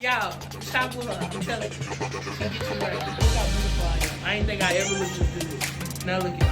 Y'all, stop with her. I'm telling you. She get you right. Look how beautiful I am. I ain't think I ever looked this good. Now look at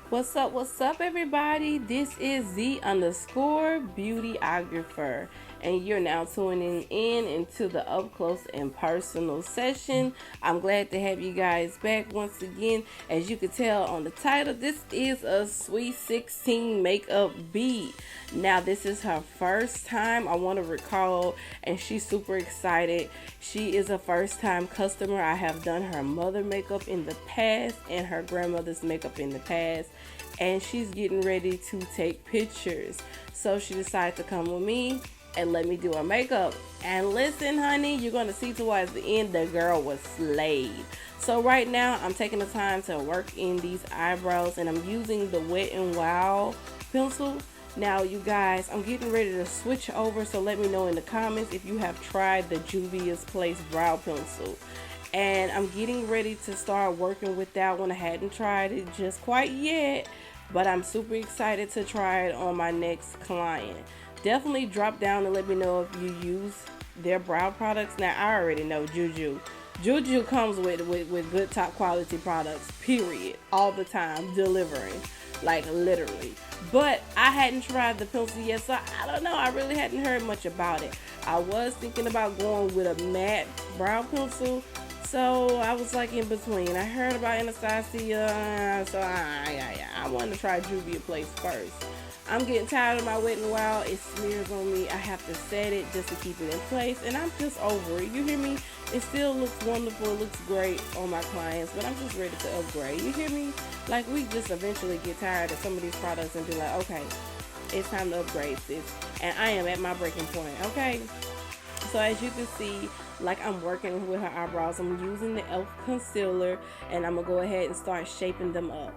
What's up, everybody? This is the_beautyographer, and you're now tuning in into the up close and personal session. I'm glad to have you guys back once again. As you can tell on the title, this is a Sweet 16 makeup beat. Now, this is her first time, I want to recall, and she's super excited. She is a first time customer. I have done her mother makeup in the past and her grandmother's makeup in the past, and she's getting ready to take pictures. So she decided to come with me and let me do her makeup. And listen, honey, you're going to see towards the end, the girl was slayed. So right now, I'm taking the time to work in these eyebrows, and I'm using the Wet n Wild pencil. Now, you guys, I'm getting ready to switch over, so let me know in the comments if you have tried the Juvia's Place brow pencil. And I'm getting ready to start working with that one. I hadn't tried it just quite yet, but I'm super excited to try it on my next client. Definitely drop down and let me know if you use their brow products. Now, I already know Juju comes with good top quality products, period, all the time, delivering, like literally. But I hadn't tried the pencil yet, so I don't know. I really hadn't heard much about it. I was thinking about going with a matte brow pencil, so I was like in between. I heard about Anastasia, so I wanted to try Juvia's Place first. I'm getting tired of my Wet n Wild. It smears on me. I have to set it just to keep it in place, and I'm just over it. You hear me? It still looks wonderful. It looks great on my clients, but I'm just ready to upgrade. You hear me? Like, we just eventually get tired of some of these products and be like, okay, it's time to upgrade this. And I am at my breaking point, okay? So as you can see, like, I'm working with her eyebrows. I'm using the e.l.f. concealer, and I'm going to go ahead and start shaping them up.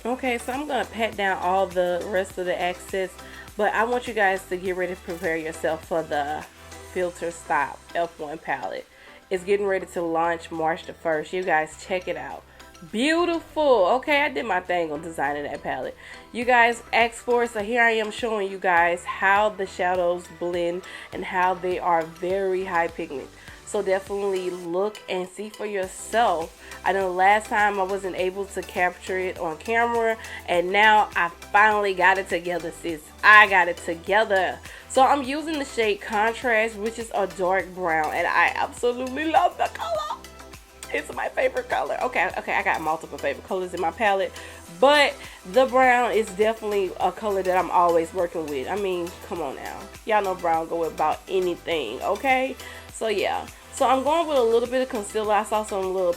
Okay, so I'm gonna pat down all the rest of the excess, but I want you guys to get ready to prepare yourself for the ilter-Stop F1 palette. It's getting ready to launch March the 1st. You guys check it out. Beautiful. Okay, I did my thing on designing that palette. You guys asked for it, so here I am showing you guys how the shadows blend and how they are very high pigment. So definitely look and see for yourself. I know last time I wasn't able to capture it on camera, and now I finally got it together, sis. I got it together. So I'm using the shade Contrast, which is a dark brown, and I absolutely love the color. It's my favorite color. Okay, I got multiple favorite colors in my palette, but the brown is definitely a color that I'm always working with. I mean, come on now. Y'all know brown go with about anything, okay? So yeah. So I'm going with a little bit of concealer. I saw some little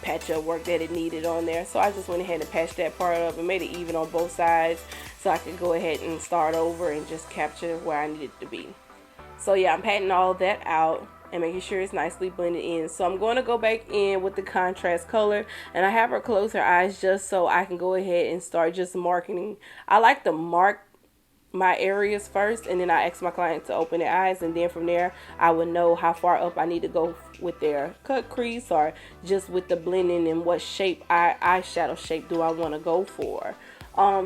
patch up work that it needed on there, so I just went ahead and patched that part up and made it even on both sides so I could go ahead and start over and just capture where I needed to be. So yeah, I'm patting all that out and making sure it's nicely blended in. So I'm going to go back in with the contrast color, and I have her close her eyes just so I can go ahead and start just marking. I like to mark my areas first, and then I ask my client to open their eyes, and then from there I would know how far up I need to go with their cut crease or just with the blending and what shape eyeshadow shape do I want to go for.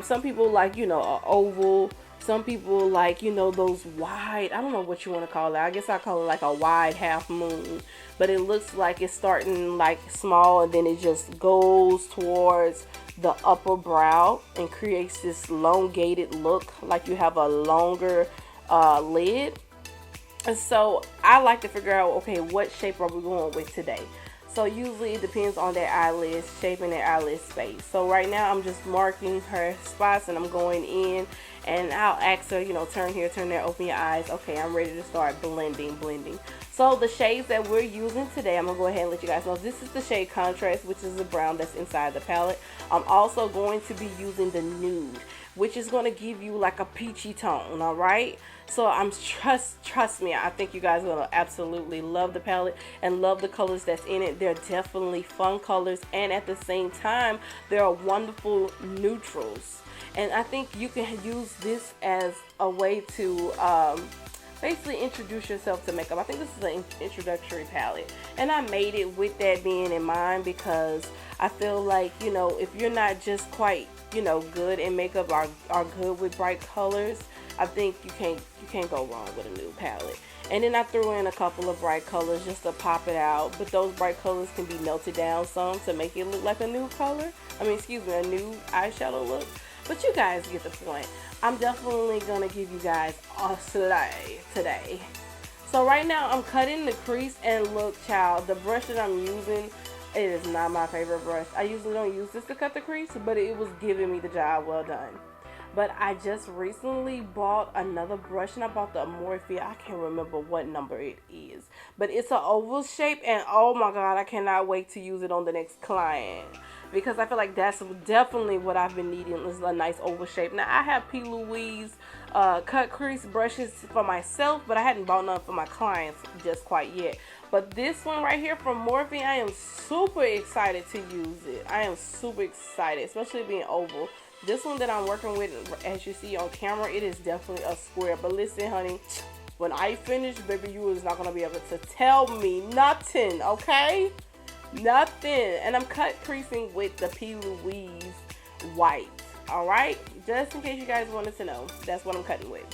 Some people like, you know, an oval. Some people like, you know, those wide, I don't know what you want to call it. I guess I call it like a wide half moon. But it looks like it's starting like small, and then it just goes towards the upper brow and creates this elongated look, like you have a longer lid. And so I like to figure out, okay, what shape are we going with today? So usually it depends on their eyelids, shaping their eyelid space. So right now I'm just marking her spots, and I'm going in, and I'll ask her, you know, turn here, turn there, open your eyes. Okay, I'm ready to start blending. So the shades that we're using today, I'm gonna go ahead and let you guys know. This is the shade Contrast, which is the brown that's inside the palette. I'm also going to be using the Nude, which is going to give you like a peachy tone. All right, so I'm trust me, I think you guys are gonna absolutely love the palette and love the colors that's in it. They're definitely fun colors, and at the same time they're wonderful neutrals, and I think you can use this as a way to basically introduce yourself to makeup. I think this is an introductory palette, and I made it with that being in mind, because I feel like, you know, if you're not just quite, you know, good in makeup or are good with bright colors, I think you can't go wrong with a nude palette. And then I threw in a couple of bright colors just to pop it out, but those bright colors can be melted down some to make it look like a nude color. I mean, excuse me, a nude eyeshadow look. But you guys get the point. I'm definitely gonna give you guys a slay today. So right now I'm cutting the crease, and look, child, the brush that I'm using, it is not my favorite brush. I usually don't use this to cut the crease, but it was giving me the job well done. But I just recently bought another brush, and I bought the Morphe. I can't remember what number it is, but it's an oval shape, and oh my god, I cannot wait to use it on the next client, because I feel like that's definitely what I've been needing, is a nice oval shape. Now I have P. Louise cut crease brushes for myself, but I hadn't bought none for my clients just quite yet. But this one right here from Morphe, I am super excited to use it. I am super excited, especially being oval. This one that I'm working with, as you see on camera, it is definitely a square. But listen, honey, when I finish, baby, you is not going to be able to tell me nothing, okay? Nothing. And I'm cut creasing with the P. Louise white, all right? Just in case you guys wanted to know, that's what I'm cutting with.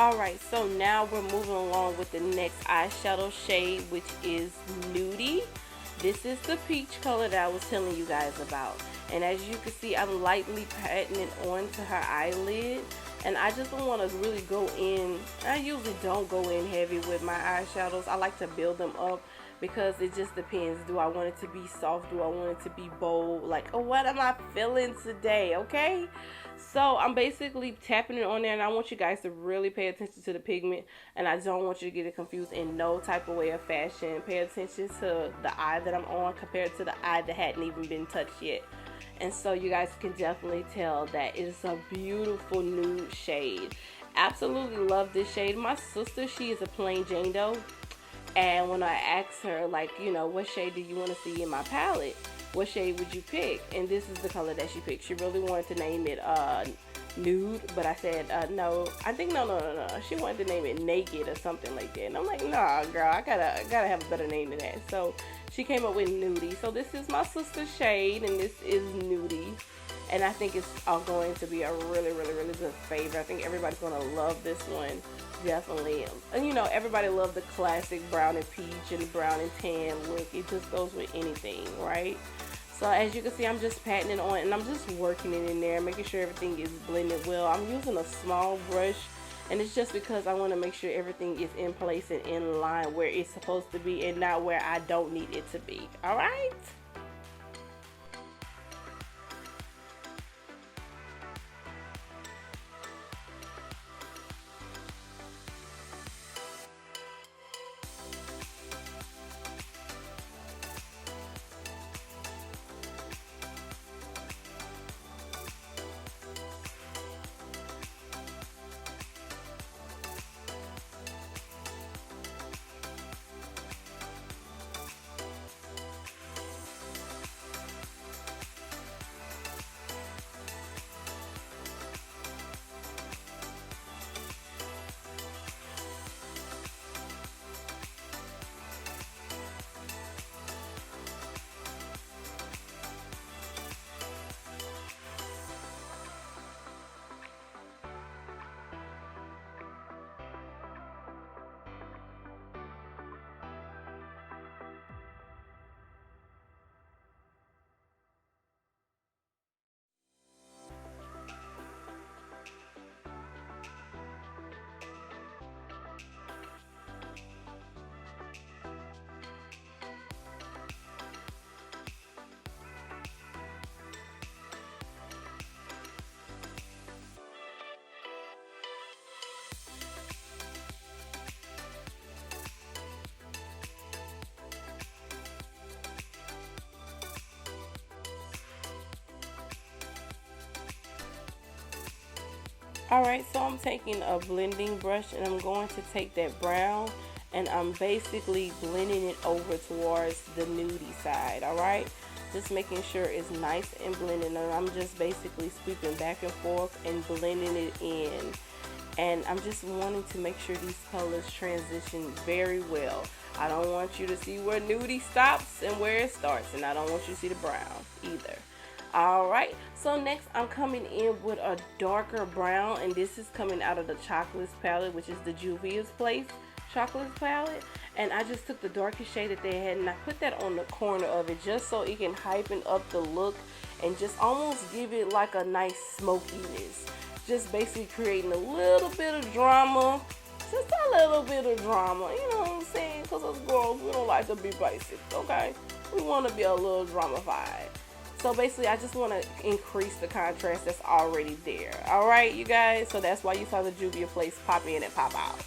Alright, so now we're moving along with the next eyeshadow shade, which is Nudie. This is the peach color that I was telling you guys about. And as you can see, I'm lightly patting it onto her eyelid. And I just don't want to really go in. I usually don't go in heavy with my eyeshadows. I like to build them up because it just depends. Do I want it to be soft? Do I want it to be bold? Like, oh, what am I feeling today? Okay? So I'm basically tapping it on there, and I want you guys to really pay attention to the pigment, and I don't want you to get it confused in no type of way of fashion. Pay attention to the eye that I'm on compared to the eye that hadn't even been touched yet. And so you guys can definitely tell that it is a beautiful nude shade. Absolutely love this shade. My sister, she is a plain Jane Doe, and when I asked her, like, you know, what shade do you want to see in my palette? What shade would you pick? And this is the color that she picked. She really wanted to name it nude, but I said no. I think no. She wanted to name it naked or something like that. And I'm like, nah, girl, I gotta have a better name than that. So she came up with Nudie. So this is my sister's shade, and this is Nudie. And I think it's going to be a really, really, really good favorite. I think everybody's gonna love this one. Definitely. And you know, everybody loves the classic brown and peach and brown and tan look. It just goes with anything, right? So as you can see, I'm just patting it on, and I'm just working it in there, making sure everything is blended well. I'm using a small brush, and it's just because I want to make sure everything is in place and in line where it's supposed to be and not where I don't need it to be. All right? Alright, so I'm taking a blending brush, and I'm going to take that brown, and I'm basically blending it over towards the nudie side. Alright, just making sure it's nice and blended, and I'm just basically sweeping back and forth and blending it in. And I'm just wanting to make sure these colors transition very well. I don't want you to see where nudie stops and where it starts, and I don't want you to see the brown either. Alright, so next I'm coming in with a darker brown, and this is coming out of the Chocolates palette, which is the Juvia's Place Chocolates palette. And I just took the darkest shade that they had, and I put that on the corner of it just so it can heighten up the look and just almost give it like a nice smokiness. Just basically creating a little bit of drama, just a little bit of drama, you know what I'm saying? Because us girls, we don't like to be basic, okay? We want to be a little drama-fied. So basically, I just want to increase the contrast that's already there. Alright, you guys? So that's why you saw the Juvia Place pop in and pop out.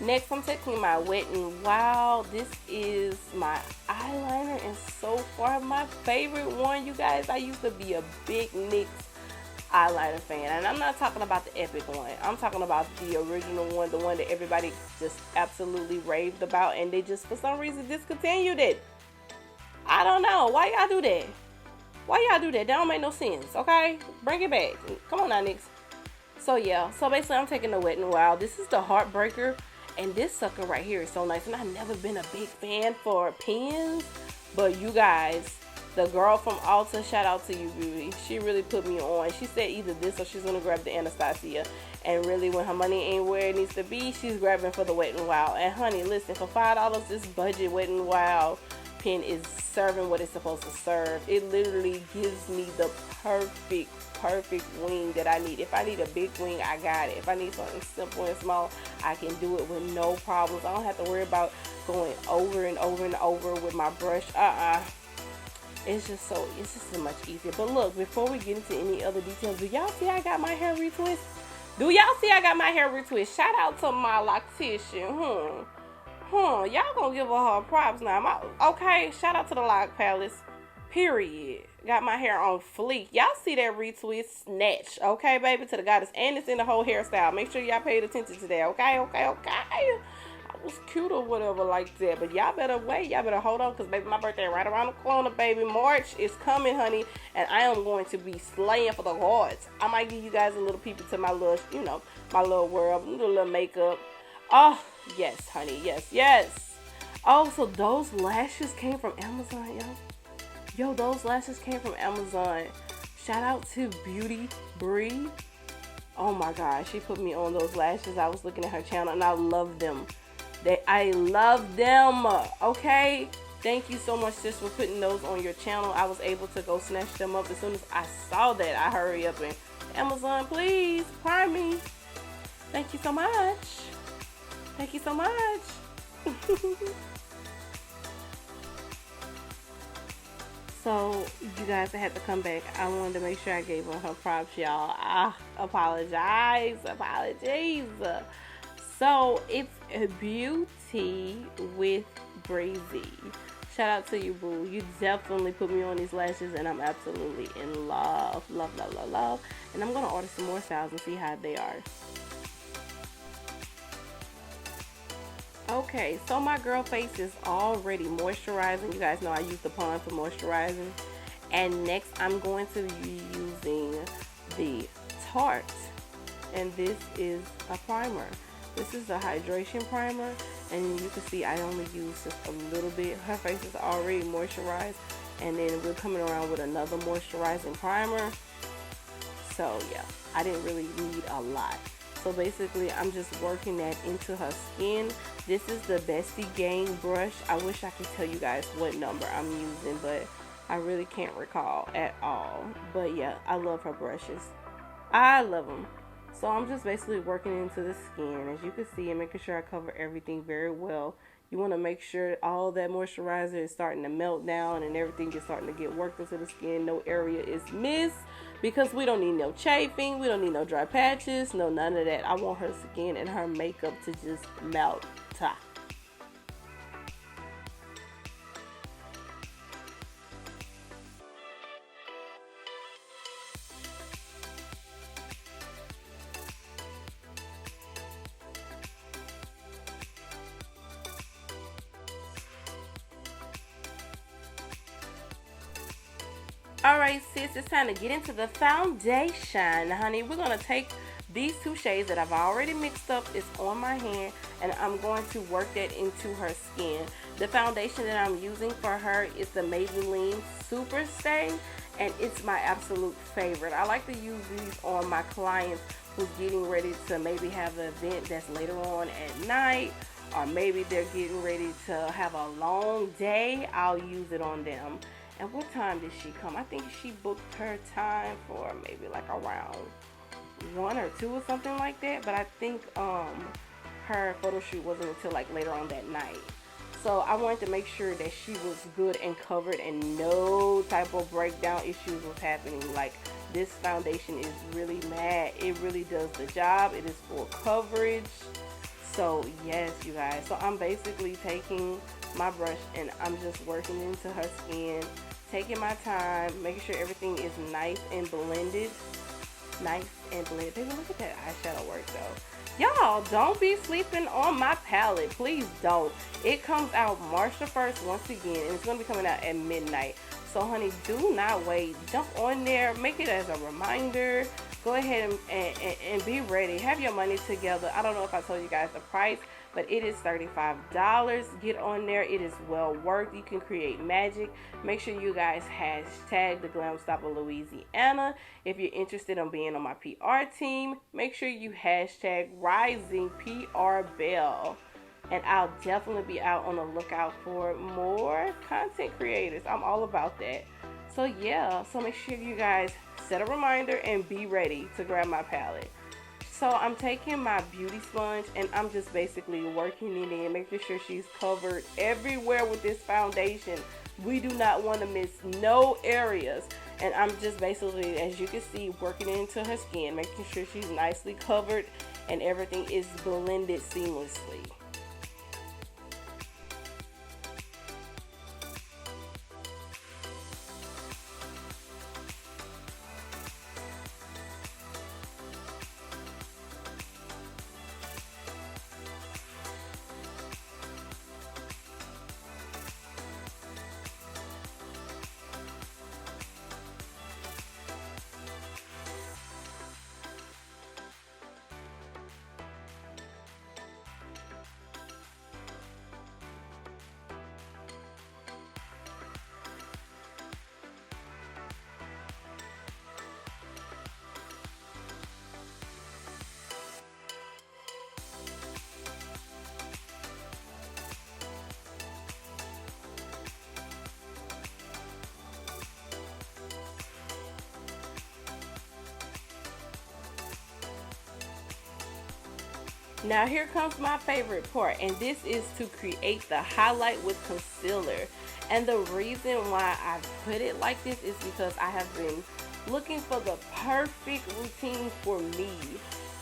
Next, I'm taking my Wet n Wild. This is my eyeliner, and so far my favorite one, you guys. I used to be a big NYX eyeliner fan, and I'm not talking about the epic one. I'm talking about the original one, the one that everybody just absolutely raved about, and they just for some reason discontinued it. I don't know why y'all do that. Why y'all do that? That don't make no sense. Okay, bring it back. Come on now, NYX. So yeah, so basically I'm taking the Wet n Wild. This is the Heartbreaker, and this sucker right here is so nice. And I've never been a big fan for pens, but you guys, the girl from Ulta, shout out to you, Beauty. She really put me on. She said either this or she's gonna grab the Anastasia. And really, when her money ain't where it needs to be, she's grabbing for the Wet n Wild. And honey, listen, for $5, this budget Wet n Wild pen is serving what it's supposed to serve. It literally gives me the perfect wing that I need. If I need a big wing, I got it. If I need something simple and small, I can do it with no problems. I don't have to worry about going over and over and over with my brush. It's just so much easier. But look, before we get into any other details, do y'all see I got my hair retwist? Do y'all see I got my hair retwist? Shout out to my loctician. Y'all gonna give her props now. Okay, shout out to the Lock Palace. Period. Got my hair on fleek. Y'all see that retwist snatch? Okay, baby, to the goddess. And it's in the whole hairstyle. Make sure y'all paid attention to that. Okay. I was cute or whatever like that. But y'all better wait. Y'all better hold on, because baby, my birthday right around the corner, baby. March is coming, honey. And I am going to be slaying for the gods. I might give you guys a little peep into my little, my little world, little makeup. Oh, yes, honey. Yes. Oh, so those lashes came from Amazon, yo. Yo, those lashes came from Amazon. Shout out to Beauty Bree. Oh my gosh, she put me on those lashes. I was looking at her channel and I love them. I love them. Okay. Thank you so much, sis, for putting those on your channel. I was able to go snatch them up as soon as I saw that. I hurry up and Amazon, please prime me. Thank you so much. Thank you so much. So, you guys, I had to come back. I wanted to make sure I gave her props, y'all. Apologies. So, it's Beauty with Breezy. Shout out to you, boo. You definitely put me on these lashes, and I'm absolutely in love. Love. And I'm going to order some more styles and see how they are. Okay, so my girl face is already moisturizing. You guys know I use the Pond for moisturizing. And next, I'm going to be using the Tarte. And this is a primer. This is the hydration primer. And you can see I only use just a little bit. Her face is already moisturized. And then we're coming around with another moisturizing primer. So, yeah, I didn't really need a lot. So basically, I'm just working that into her skin. This is the Bestie Gang brush. I wish I could tell you guys what number I'm using, but I really can't recall at all. But yeah, I love her brushes. I love them. So I'm just basically working into the skin, as you can see, and making sure I cover everything very well. You want to make sure all that moisturizer is starting to melt down and everything is starting to get worked into the skin. No area is missed, because we don't need no chafing. We don't need no dry patches. No, none of that. I want her skin and her makeup to just melt. Alright, sis, it's time to get into the foundation, honey. We're going to take these two shades that I've already mixed up. It's on my hand, and I'm going to work that into her skin. The foundation that I'm using for her is the Maybelline Super Stay, and it's my absolute favorite. I like to use these on my clients who's getting ready to maybe have an event that's later on at night, or maybe they're getting ready to have a long day. I'll use it on them. And what time did she come? I think she booked her time for maybe like around 1 or 2 or something like that. But I think her photo shoot wasn't until like later on that night. So I wanted to make sure that she was good and covered and no type of breakdown issues was happening. Like, this foundation is really mad. It really does the job. It is full coverage. So yes, you guys. So I'm basically taking my brush and I'm just working into her skin, taking my time, making sure everything is nice and blended. Nice and blended. Baby, look at that eyeshadow work though. Y'all, don't be sleeping on my palette. Please don't. It comes out March the 1st once again, and it's going to be coming out at midnight. So, honey, do not wait. Jump on there. Make it as a reminder. Go ahead and be ready. Have your money together. I don't know if I told you guys the price, but it is $35. Get on there. It is well worth. You can create magic. Make sure you guys hashtag the Glam Stop of Louisiana. If you're interested in being on my PR team, make sure you hashtag Rising PR Bell. And I'll definitely be out on the lookout for more content creators. I'm all about that. So yeah, so make sure you guys set a reminder and be ready to grab my palette. So I'm taking my beauty sponge and I'm just basically working it in, making sure she's covered everywhere with this foundation. We do not want to miss no areas. And I'm just basically, as you can see, working it into her skin, making sure she's nicely covered and everything is blended seamlessly. Now here comes my favorite part, and this is to create the highlight with concealer. And the reason why I put it like this is because I have been looking for the perfect routine for me.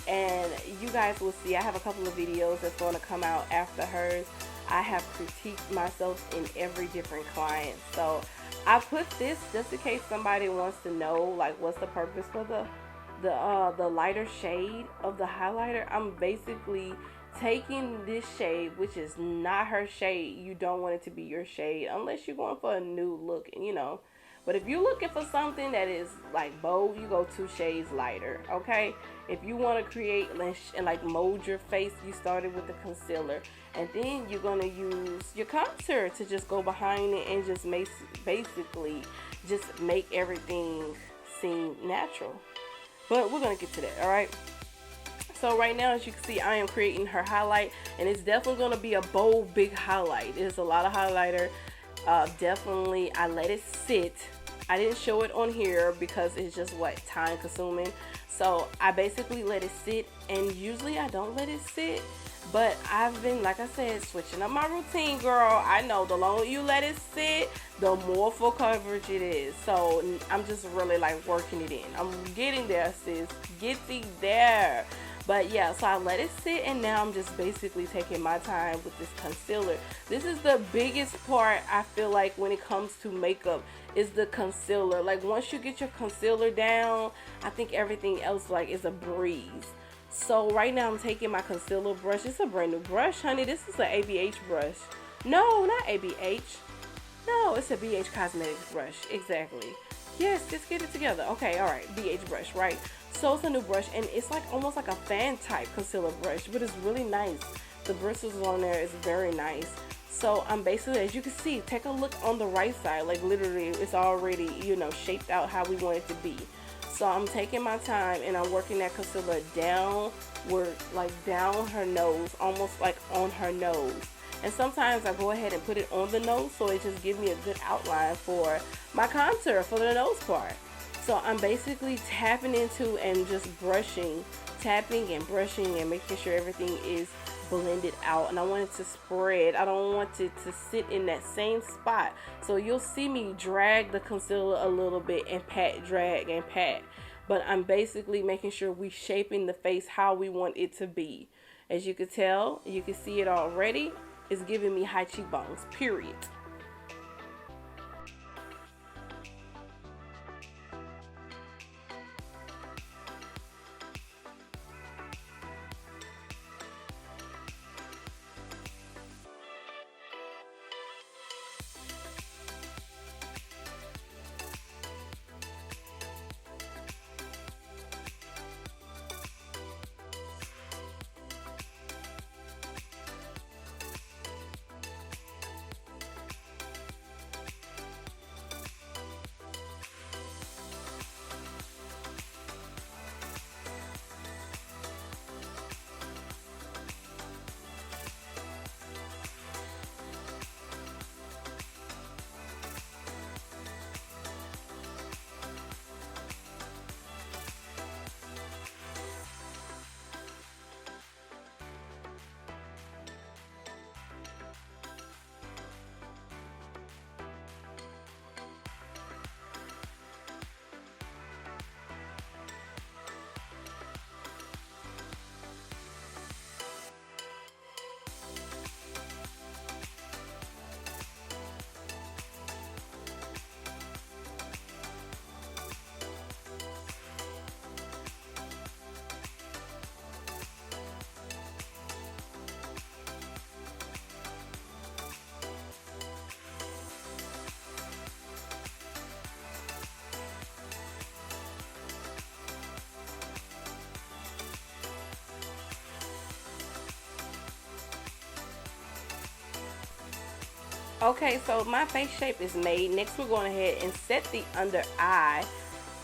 And you guys will see, I have a couple of videos that's going to come out after hers. I have critiqued myself in every different client. So I put this just in case somebody wants to know, like, what's the purpose for the lighter shade of the highlighter. I'm basically taking this shade, which is not her shade. You don't want it to be your shade unless you're going for a new look, you know. But if you're looking for something that is like bold, you go 2 shades lighter, okay? If you want to create and like mold your face, you started with the concealer, and then you're going to use your contour to just go behind it and just basically just make everything seem natural. But we're going to get to that, all right? So right now, as you can see, I am creating her highlight, and it's definitely going to be a bold, big highlight. There's a lot of highlighter. Definitely, I let it sit. I didn't show it on here because it's just time consuming. So I basically let it sit, and usually I don't let it sit. But I've been, like I said, switching up my routine, girl. I know the longer you let it sit, the more full coverage it is. So I'm just really like working it in. I'm getting there, sis. Getting there. But yeah, so I let it sit, and now I'm just basically taking my time with this concealer. This is the biggest part, I feel like, when it comes to makeup, is the concealer. Like, once you get your concealer down, I think everything else like is a breeze. So right now I'm taking my concealer brush. It's a brand new brush, honey. This is an ABH brush. No, not ABH. No, it's a BH Cosmetics brush. Exactly. Yes, just get it together. Okay, all right. BH brush, right? So it's a new brush, and it's like almost like a fan type concealer brush, but it's really nice. The bristles on there is very nice. So I'm basically, as you can see, take a look on the right side. Like, literally, it's already, you know, shaped out how we want it to be. So I'm taking my time and I'm working that concealer downward, like down her nose, almost like on her nose. And sometimes I go ahead and put it on the nose, so it just gives me a good outline for my contour for the nose part. So I'm basically tapping into and just brushing, tapping and brushing and making sure everything is blended out. And I want it to spread. I don't want it to sit in that same spot. So you'll see me drag the concealer a little bit and pat, drag and pat. But I'm basically making sure we shaping the face how we want it to be. As you can tell, you can see it already. It's giving me high cheekbones, period. Okay, so my face shape is made. Next, we're going ahead and set the under eye.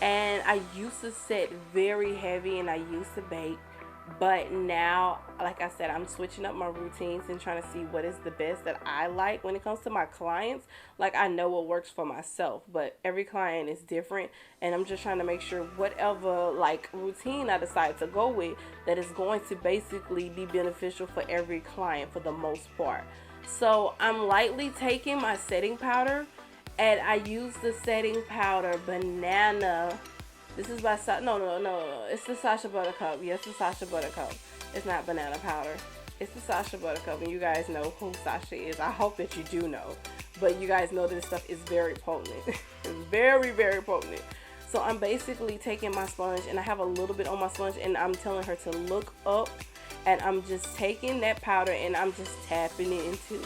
And I used to set very heavy and I used to bake. But now, like I said, I'm switching up my routines and trying to see what is the best that I like when it comes to my clients. Like, I know what works for myself, but every client is different. And I'm just trying to make sure whatever, like, routine I decide to go with, that is going to basically be beneficial for every client for the most part. So I'm lightly taking my setting powder, and I use the setting powder Banana. This is by no. It's the Sasha Buttercup. Yes, the Sasha Buttercup. It's not banana powder. It's the Sasha Buttercup, and you guys know who Sasha is. I hope that you do know, but you guys know that this stuff is very potent. It's very, very potent. So I'm basically taking my sponge, and I have a little bit on my sponge, and I'm telling her to look up. And I'm just taking that powder and I'm just tapping it into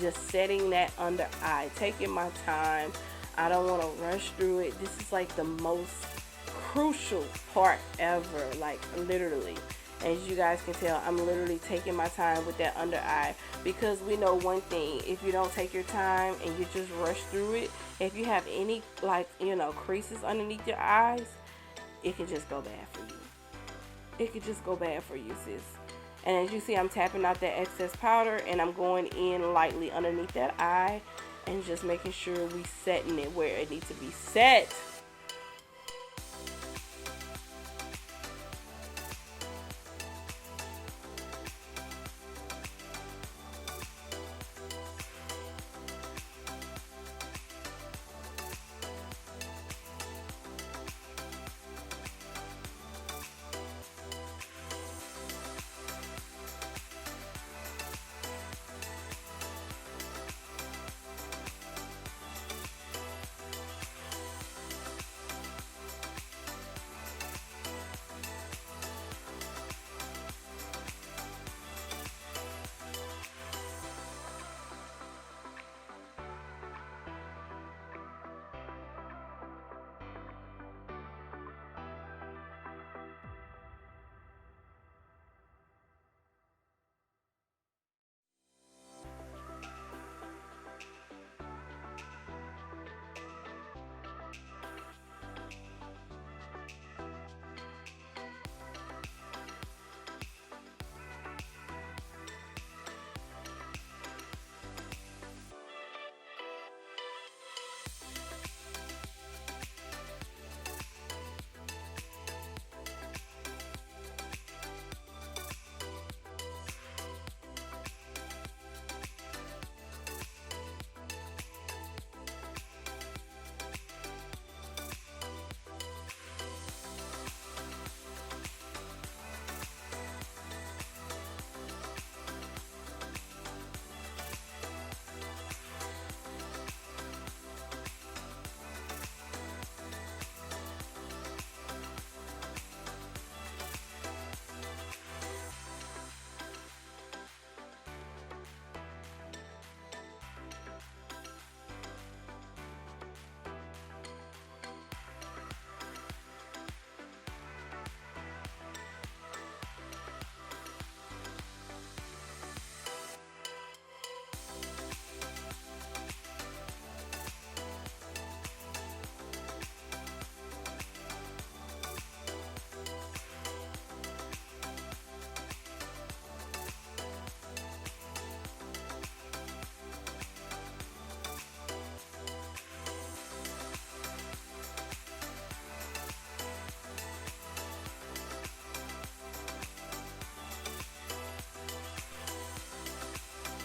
just setting that under eye, taking my time. I don't want to rush through it. This is like the most crucial part ever, like literally. As you guys can tell, I'm literally taking my time with that under eye, because we know one thing: if you don't take your time and you just rush through it, if you have any, like, creases underneath your eyes, it can just go bad for you. It could just go bad for you, sis. And as you see, I'm tapping out that excess powder and I'm going in lightly underneath that eye and just making sure we setting it where it needs to be set.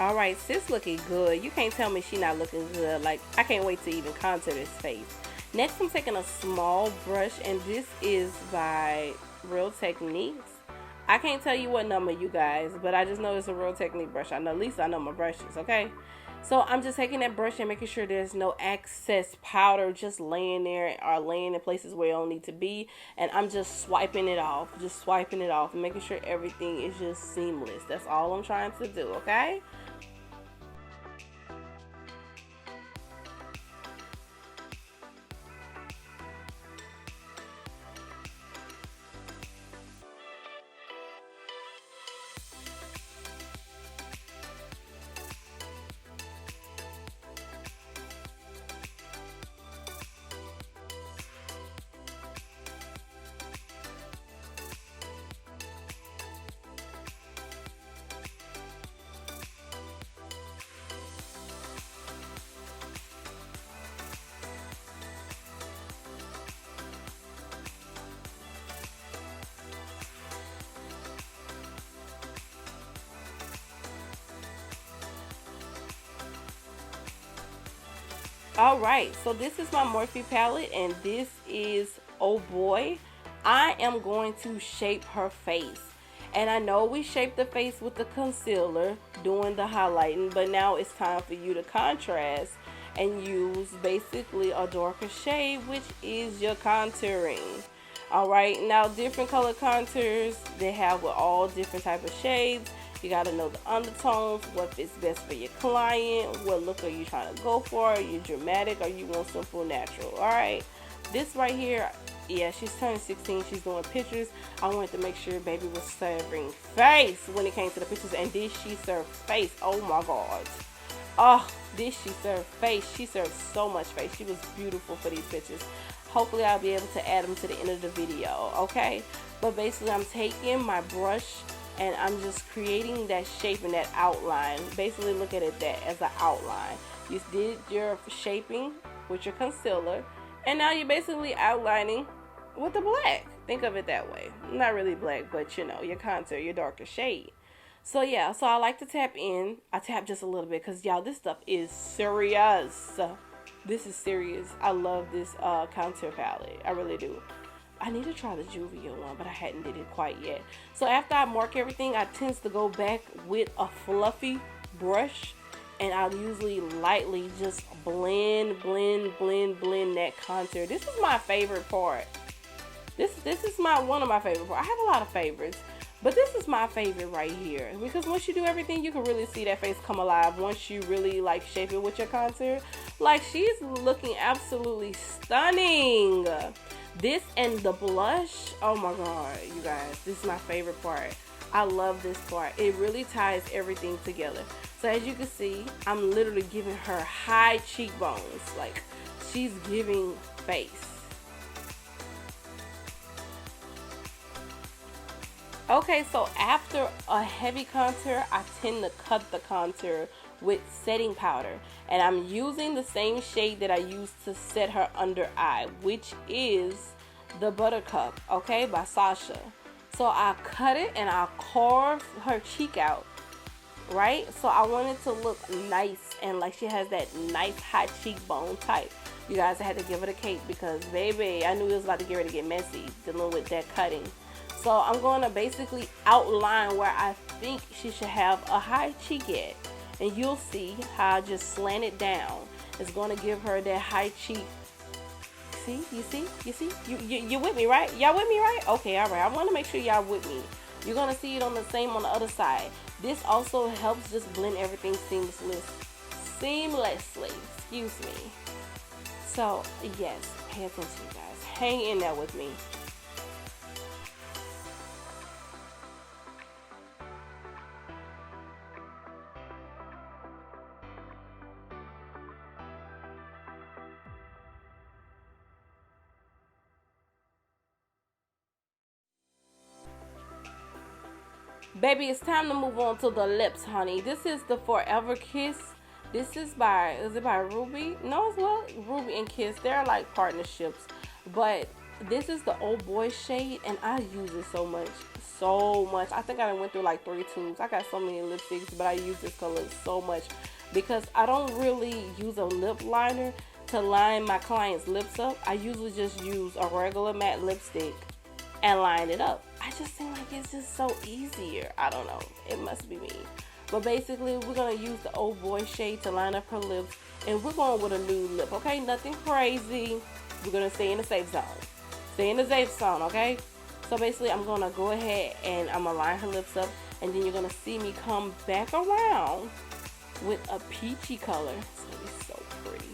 All right, sis looking good. You can't tell me she not looking good. Like, I can't wait to even contour this face. Next, I'm taking a small brush, and this is by Real Techniques. I can't tell you what number, you guys, but I just know it's a Real Technique brush. I know, at least I know my brushes, okay? So I'm just taking that brush and making sure there's no excess powder just laying there or laying in places where it don't need to be. And I'm just swiping it off, and making sure everything is just seamless. That's all I'm trying to do, okay? Alright, so this is my Morphe palette, and this is, oh boy, I am going to shape her face. And I know we shaped the face with the concealer, doing the highlighting, but now it's time for you to contrast and use basically a darker shade, which is your contouring. Alright, now different color contours, they have with all different type of shades. You got to know the undertones, what fits best for your client, what look are you trying to go for, are you dramatic or you want simple natural. Alright, this right here, yeah, she's turning 16, she's doing pictures. I wanted to make sure baby was serving face when it came to the pictures, and did she serve face? Oh my god. Oh, did she serve face? She served so much face. She was beautiful for these pictures. Hopefully I'll be able to add them to the end of the video, okay? But basically I'm taking my brush and I'm just creating that shape and that outline. Basically look at it that as an outline. You did your shaping with your concealer, and now you're basically outlining with the black. Think of it that way. Not really black, but you know, your contour, your darker shade. So yeah, so I like to tap in. I tap just a little bit because y'all, this stuff is serious. This is serious. I love this contour palette. I really do. I need to try the Juvia one, but I hadn't did it quite yet. So after I mark everything, I tend to go back with a fluffy brush, and I'll usually lightly just blend that contour. This is my favorite part. This is one of my favorite parts. I have a lot of favorites, but this is my favorite right here, because once you do everything, you can really see that face come alive once you really like shape it with your contour. Like, she's looking absolutely stunning. This and the blush, oh my god, you guys, this is my favorite part. I love this part. It really ties everything together. So as you can see, I'm literally giving her high cheekbones. Like, she's giving face. Okay, so after a heavy contour, I tend to cut the contour with setting powder, and I'm using the same shade that I used to set her under eye, which is the Buttercup, okay, by Sasha. So I cut it and I carve her cheek out, right? So I want it to look nice and like she has that nice high cheekbone type. You guys, I had to give it a cake because baby, I knew it was about to get ready to get messy dealing with that cutting. So I'm going to basically outline where I think she should have a high cheek at. And you'll see how I just slant it down. It's going to give her that high cheek. See? You see? You see? You with me, right? Y'all with me, right? Okay, all right. I want to make sure y'all with me. You're going to see it on the same on the other side. This also helps just blend everything seamlessly. Excuse me. So, yes. Pay attention, guys. Hang in there with me. Baby, it's time to move on to the lips, honey. This is the Forever Kiss. This is it by Ruby? No, as well, Ruby and Kiss. They're like partnerships. But this is the old boy shade, and I use it so much. so much. I think I went through like 3 tubes. I got so many lipsticks, but I use this color so much because I don't really use a lip liner to line my clients' lips up. I usually just use a regular matte lipstick and line it up. I just think like it's just so easier. I don't know. It must be me. But basically, we're going to use the Old Boy shade to line up her lips. And we're going with a nude lip, okay? Nothing crazy. We're going to stay in the safe zone. Stay in the safe zone, okay? So basically, I'm going to go ahead and I'm going to line her lips up. And then you're going to see me come back around with a peachy color. It's going to be so pretty.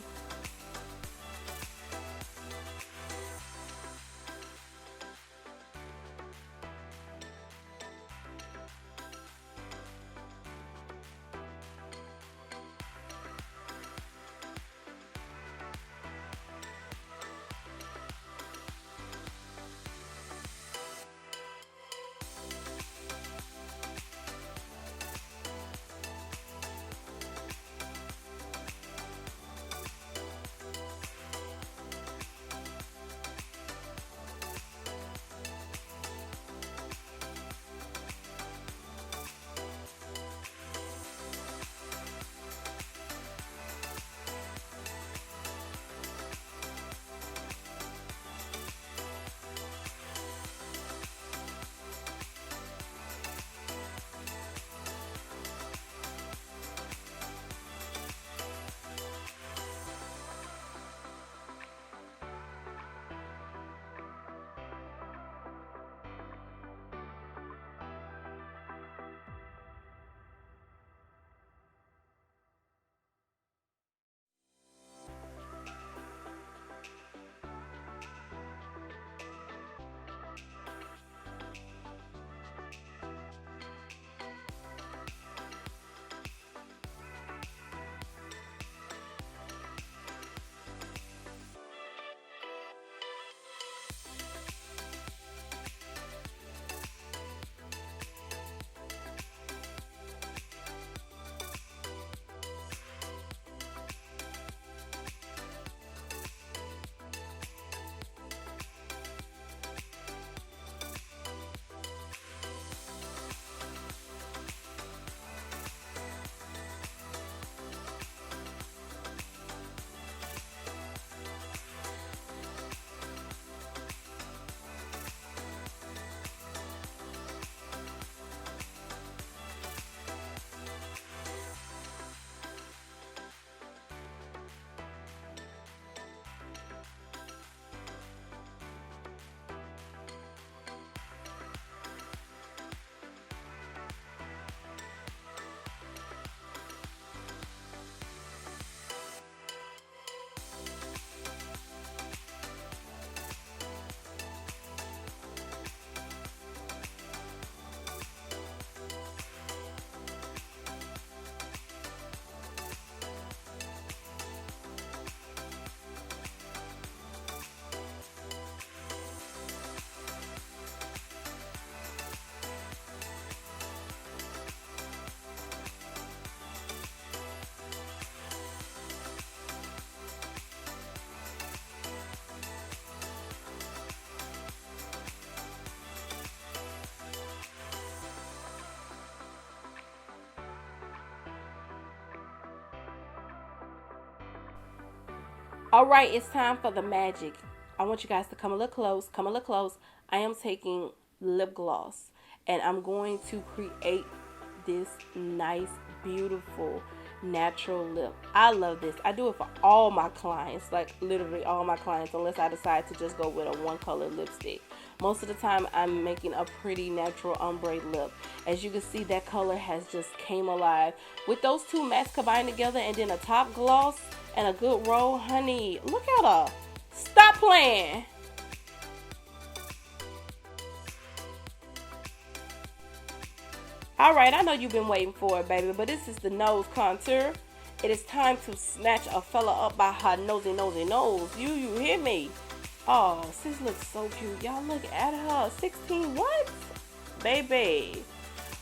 All right, it's time for the magic. I want you guys to come a little close. Come a little close. I am taking lip gloss, and I'm going to create this nice, beautiful, natural lip. I love this. I do it for all my clients, like literally all my clients, unless I decide to just go with a one color lipstick. Most of the time, I'm making a pretty natural ombre lip. As you can see, that color has just came alive. With those two mattes combined together and then a top gloss and a good roll, honey, look at her. Stop playing. All right, I know you've been waiting for it, baby, but this is the nose contour. It is time to snatch a fella up by her nosy nose. You hear me? Oh, sis looks so cute. Y'all look at her. 16 what? Baby.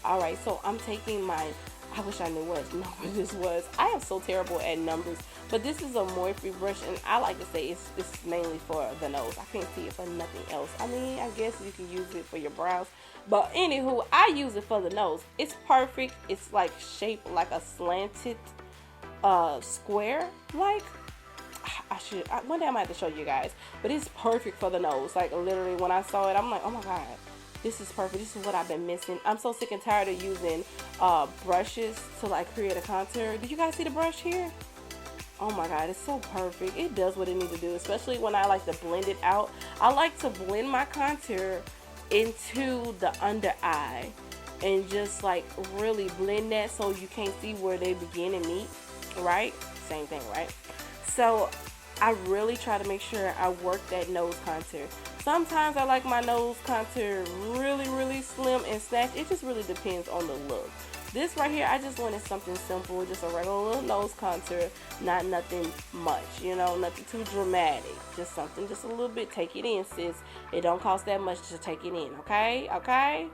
Alright, so I'm taking my I wish I knew what number this was. I am so terrible at numbers. But this is a Morphe brush, and I like to say it's mainly for the nose. I can't see it for nothing else. I mean, I guess you can use it for your brows. But anywho, I use it for the nose. It's perfect. It's like shaped like a slanted square. Like, one day I might have to show you guys. But it's perfect for the nose. Like, literally, when I saw it, I'm like, oh my God. This is perfect. This is what I've been missing. I'm so sick and tired of using brushes to like create a contour. Did you guys see the brush here? Oh my God, it's so perfect. It does what it needs to do, especially when I like to blend it out. I like to blend my contour into the under eye and just like really blend that so you can't see where they begin and meet, right? Same thing, right? So I really try to make sure I work that nose contour. Sometimes I like my nose contour really slim and snatched. It just really depends on the look. This right here, I just wanted something simple, just a regular little nose contour, not nothing much, you know, nothing too dramatic. Just something, just a little bit. Take it in, sis. It don't cost that much to take it in, okay? Okay?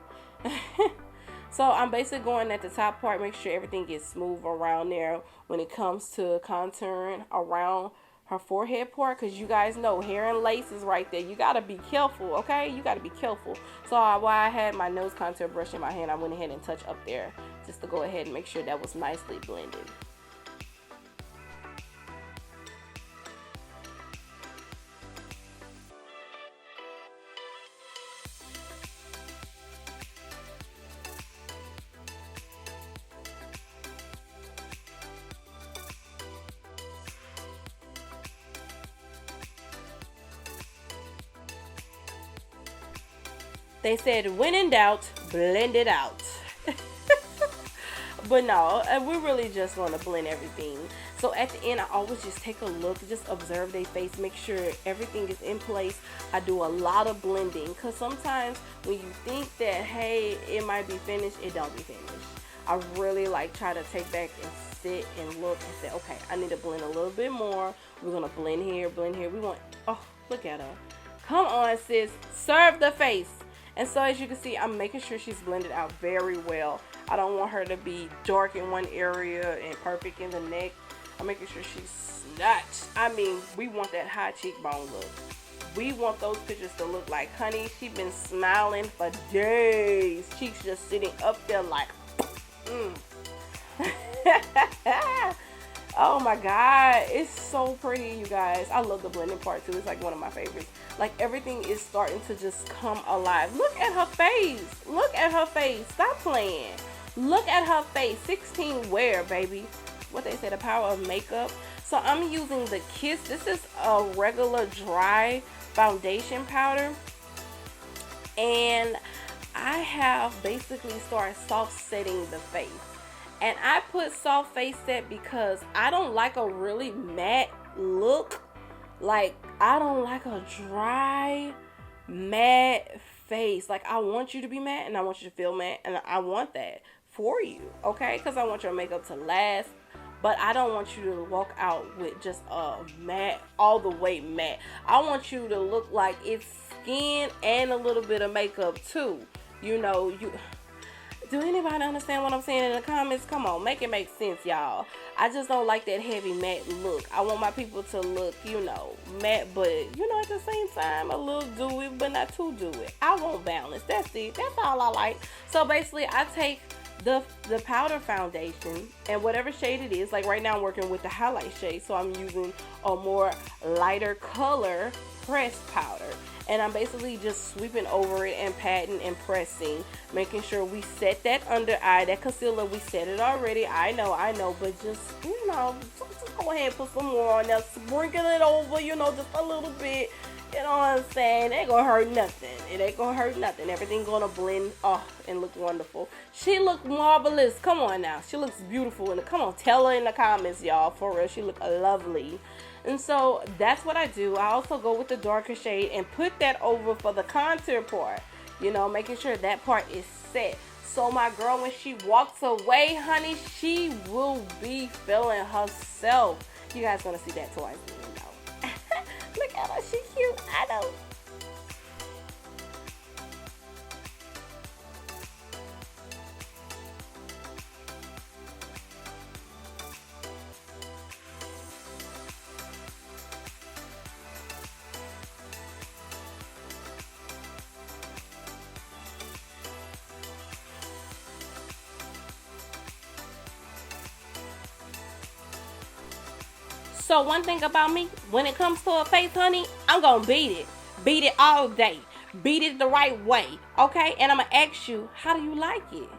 So I'm basically going at the top part, make sure everything gets smooth around there when it comes to contouring around her forehead part, because you guys know hair and lace is right there. You gotta be careful, okay? You gotta be careful. So while I had my nose contour brush in my hand, I went ahead and touched up there just to go ahead and make sure that was nicely blended. They said, when in doubt, blend it out. But no, we really just want to blend everything. So at the end, I always just take a look, just observe their face, make sure everything is in place. I do a lot of blending, because sometimes when you think that, hey, it might be finished, it don't be finished. I really like try to take back and sit and look and say, okay, I need to blend a little bit more. We're going to blend here, blend here. We want, oh, look at her. Come on, sis. Serve the face. And so as you can see, I'm making sure she's blended out very well. I don't want her to be dark in one area and perfect in the neck. I'm making sure she's snatched. I mean, we want that high cheekbone look. We want those pictures to look like, honey, she's been smiling for days. Cheeks just sitting up there like, Oh my God, it's so pretty, you guys. I love the blending part too. It's like one of my favorites. Like everything is starting to just come alive. Look at her face. Look at her face. Stop playing. Look at her face. 16 wear, baby. What they say, the power of makeup. So I'm using the Kiss. This is a regular dry foundation powder. And I have basically started soft setting the face. And I put soft face set because I don't like a really matte look. Like, I don't like a dry, matte face. Like, I want you to be matte and I want you to feel matte. And I want that for you, okay? Because I want your makeup to last. But I don't want you to walk out with just a matte, all the way matte. I want you to look like it's skin and a little bit of makeup too. You know, do anybody understand what I'm saying in the comments? Come on, make it make sense, y'all. I just don't like that heavy matte look. I want my people to look, you know, matte, but, you know, at the same time, a little dewy, but not too dewy. I want balance. That's it. That's all I like. So basically, I take the powder foundation and whatever shade it is. Like right now, I'm working with the highlight shade, so I'm using a more lighter color pressed powder. And I'm basically just sweeping over it and patting and pressing, making sure we set that under eye, that concealer, we set it already. I know, but just, you know, just go ahead and put some more on there, sprinkle it over, you know, just a little bit. You know what I'm saying? It ain't gonna hurt nothing. It ain't gonna hurt nothing. Everything's gonna blend and look wonderful. She look marvelous. Come on now. She looks beautiful. And come on, tell her in the comments, y'all. For real, she look lovely. And so that's what I do. I also go with the darker shade and put that over for the contour part. You know, making sure that part is set. So my girl, when she walks away, honey, she will be feeling herself. You guys gonna see that twice, you know. Look at her, she cute. I know. So one thing about me, when it comes to a face, honey, I'm gonna beat it. Beat it all day. Beat it the right way. Okay? And I'm gonna ask you, how do you like it?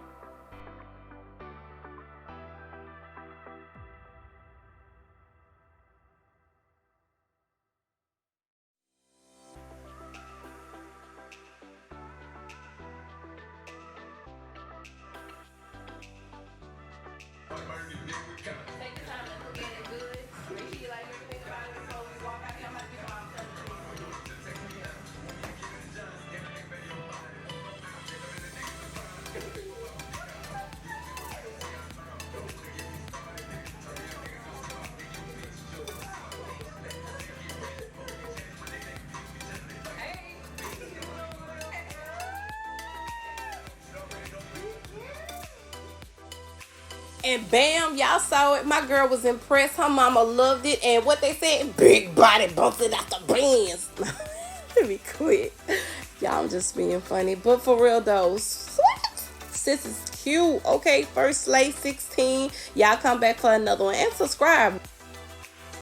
And bam, y'all saw it. My girl was impressed. Her mama loved it. And what they said, big body bouncing out the bands. Let me quit. Y'all, I'm just being funny. But for real though, sis is cute. Okay, first slay 16. Y'all come back for another one. And subscribe.